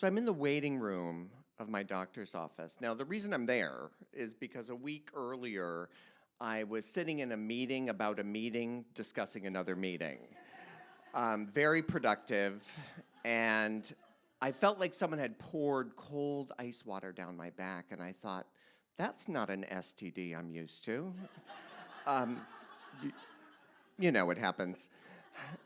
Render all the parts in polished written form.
So I'm in the waiting room of my doctor's office. Now, the reason I'm there is because a week earlier, I was sitting in a meeting about a meeting discussing another meeting. Very productive, and I felt like someone had poured cold ice water down my back, and I thought, that's not an STD I'm used to. You know what happens.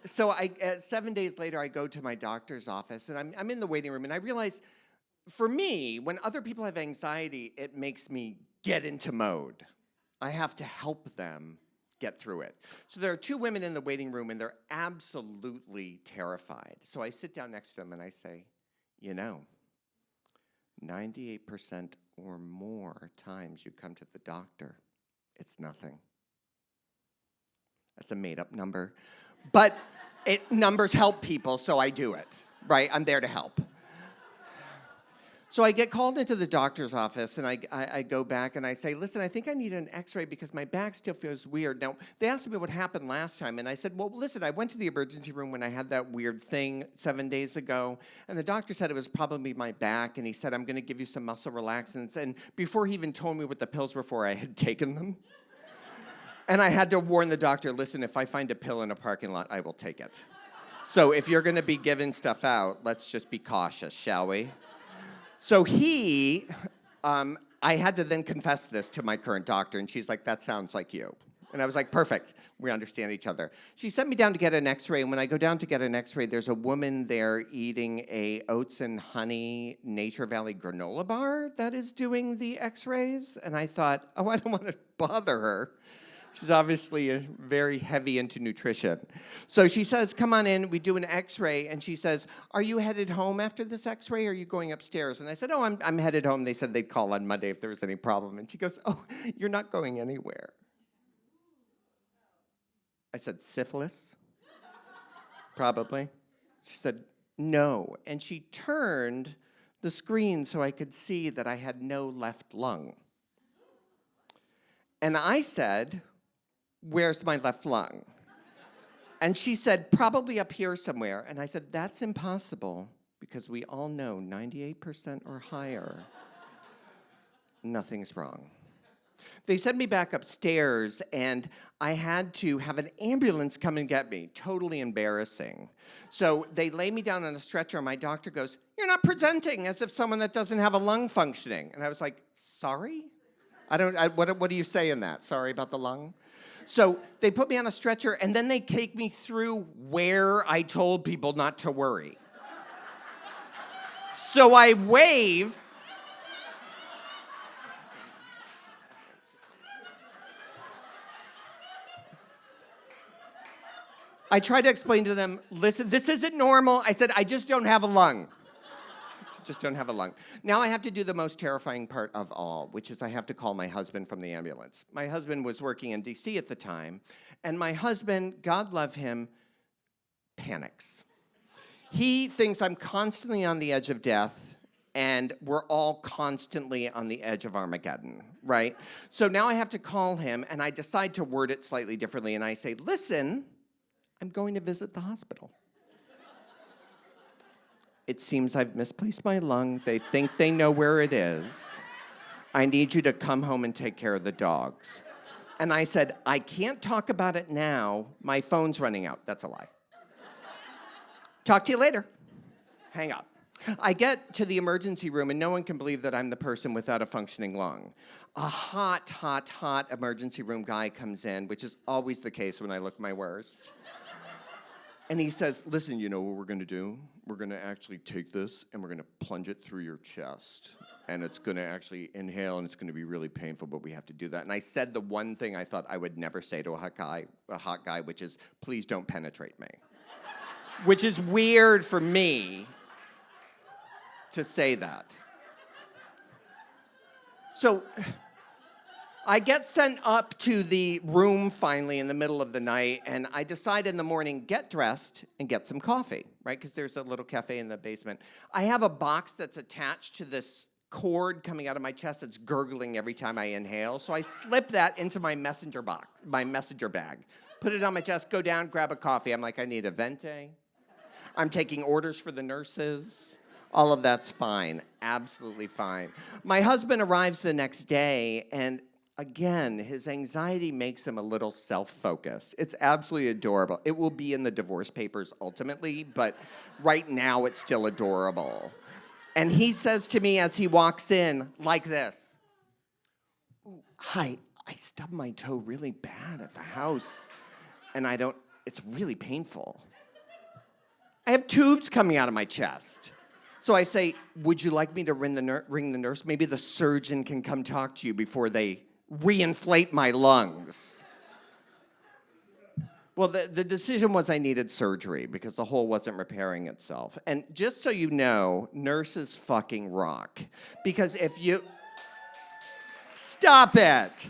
So 7 days later, I go to my doctor's office, and I'm in the waiting room, and I realize, for me, when other people have anxiety, it makes me get into mode. I have to help them get through it. So there are two women in the waiting room, and they're absolutely terrified. So I sit down next to them, and I say, 98% or more times you come to the doctor, it's nothing. That's a made-up number. But numbers help people, so I do it, right? I'm there to help. So I get called into the doctor's office, and I go back, and I say, listen, I think I need an x-ray because my back still feels weird. Now, they asked me what happened last time, and I said, well, listen, I went to the emergency room when I had that weird thing 7 days ago, and the doctor said it was probably my back, and he said, I'm going to give you some muscle relaxants. And before he even told me what the pills were for, I had taken them. And I had to warn the doctor, listen, if I find a pill in a parking lot, I will take it. So if you're going to be giving stuff out, let's just be cautious, shall we? So I had to then confess this to my current doctor, and she's like, that sounds like you. And I was like, perfect, we understand each other. She sent me down to get an x-ray, and when I go down to get an x-ray, there's a woman there eating a oats and honey Nature Valley granola bar that is doing the x-rays. And I thought, oh, I don't want to bother her. She's obviously very heavy into nutrition. So she says, come on in, we do an x-ray, and she says, are you headed home after this x-ray, or are you going upstairs? And I said, oh, I'm headed home. They said they'd call on Monday if there was any problem. And she goes, oh, you're not going anywhere. I said, syphilis? Probably. She said, no. And she turned the screen so I could see that I had no left lung. And I said, where's my left lung? And she said, probably up here somewhere. And I said, that's impossible, because we all know 98% or higher, nothing's wrong. They sent me back upstairs, and I had to have an ambulance come and get me. Totally embarrassing. So they lay me down on a stretcher, and my doctor goes, you're not presenting as if someone that doesn't have a lung functioning. And I was like, sorry? What do you say in that? Sorry about the lung? So they put me on a stretcher, and then they take me through where I told people not to worry. So I wave. I tried to explain to them, listen, this isn't normal. I said, I just don't have a lung. Just don't have a lung. Now I have to do the most terrifying part of all, which is I have to call my husband from the ambulance. My husband was working in DC at the time, and my husband, God love him, panics. He thinks I'm constantly on the edge of death, and we're all constantly on the edge of Armageddon, right? So now I have to call him, and I decide to word it slightly differently, and I say, listen, I'm going to visit the hospital. It seems I've misplaced my lung. They think they know where it is. I need you to come home and take care of the dogs. And I said, I can't talk about it now. My phone's running out. That's a lie. Talk to you later. Hang up. I get to the emergency room, and no one can believe that I'm the person without a functioning lung. A hot emergency room guy comes in, which is always the case when I look my worst. And he says, listen, you know what we're going to do? We're going to actually take this, and we're going to plunge it through your chest. And it's going to actually inhale, and it's going to be really painful, but we have to do that. And I said the one thing I thought I would never say to a hot guy, which is, please don't penetrate me. Which is weird for me to say that. So I get sent up to the room finally in the middle of the night, and I decide in the morning, get dressed and get some coffee, right? Because there's a little cafe in the basement. I have a box that's attached to this cord coming out of my chest that's gurgling every time I inhale. So I slip that into my messenger bag, put it on my chest, go down, grab a coffee. I'm like, I need a venti. I'm taking orders for the nurses. All of that's fine, absolutely fine. My husband arrives the next day, and again, his anxiety makes him a little self-focused. It's absolutely adorable. It will be in the divorce papers ultimately, but right now it's still adorable. And he says to me as he walks in, like this, "Ooh, hi, I stubbed my toe really bad at the house, and it's really painful. I have tubes coming out of my chest." So I say, "Would you like me to ring the nurse? Maybe the surgeon can come talk to you before they reinflate my lungs." Well, the decision was I needed surgery because the hole wasn't repairing itself. And just so you know, nurses fucking rock. Because if you... Stop it.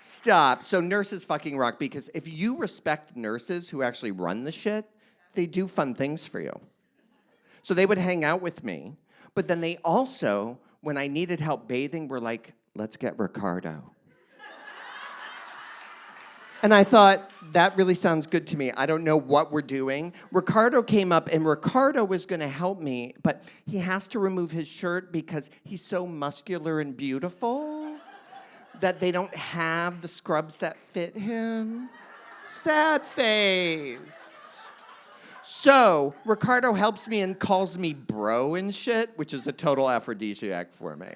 Stop. So nurses fucking rock because if you respect nurses who actually run the shit, they do fun things for you. So they would hang out with me, but then they also, when I needed help bathing, were like, "Let's get Ricardo." And I thought, that really sounds good to me. I don't know what we're doing. Ricardo came up, and Ricardo was gonna help me, but he has to remove his shirt because he's so muscular and beautiful that they don't have the scrubs that fit him. Sad face. So Ricardo helps me and calls me bro and shit, which is a total aphrodisiac for me.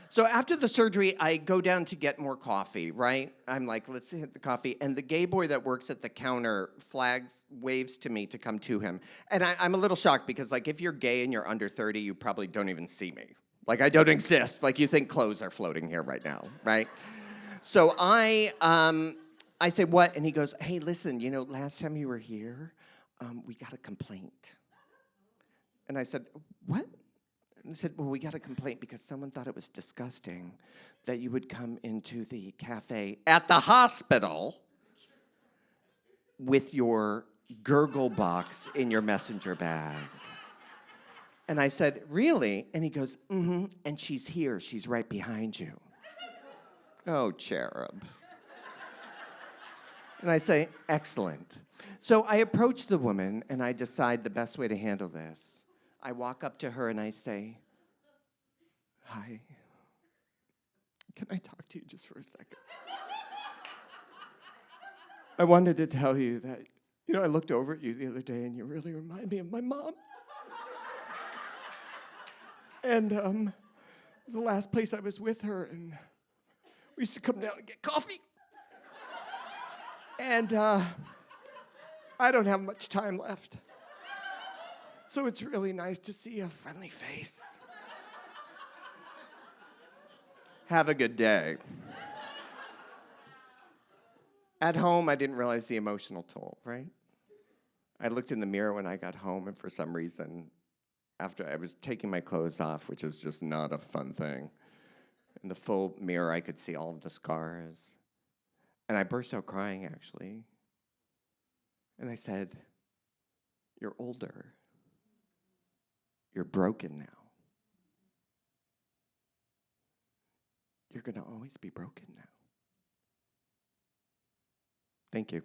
So after the surgery, I go down to get more coffee, right? I'm like, let's hit the coffee. And the gay boy that works at the counter waves to me to come to him. And I'm a little shocked because, like, if you're gay and you're under 30, you probably don't even see me. Like, I don't exist. Like, you think clothes are floating here right now, right? So I say, "What?" And he goes, "Hey, listen, you know, last time you were here, we got a complaint." And I said, "What?" And he said, "Well, we got a complaint because someone thought it was disgusting that you would come into the cafe at the hospital with your gurgle box in your messenger bag." And I said, "Really?" And he goes, "Mm-hmm, and she's here. She's right behind you." Oh, cherub. And I say, "Excellent." So I approach the woman, and I decide the best way to handle this. I walk up to her, and I say, "Hi, can I talk to you just for a second? I wanted to tell you that, you know, I looked over at you the other day, and you really remind me of my mom. And it was the last place I was with her, and we used to come down and get coffee. And I don't have much time left. So it's really nice to see a friendly face. Have a good day." At home, I didn't realize the emotional toll, right? I looked in the mirror when I got home, and for some reason, after I was taking my clothes off, which is just not a fun thing, in the full mirror, I could see all of the scars. And I burst out crying, actually. And I said, "You're older. You're broken now. You're going to always be broken now." Thank you.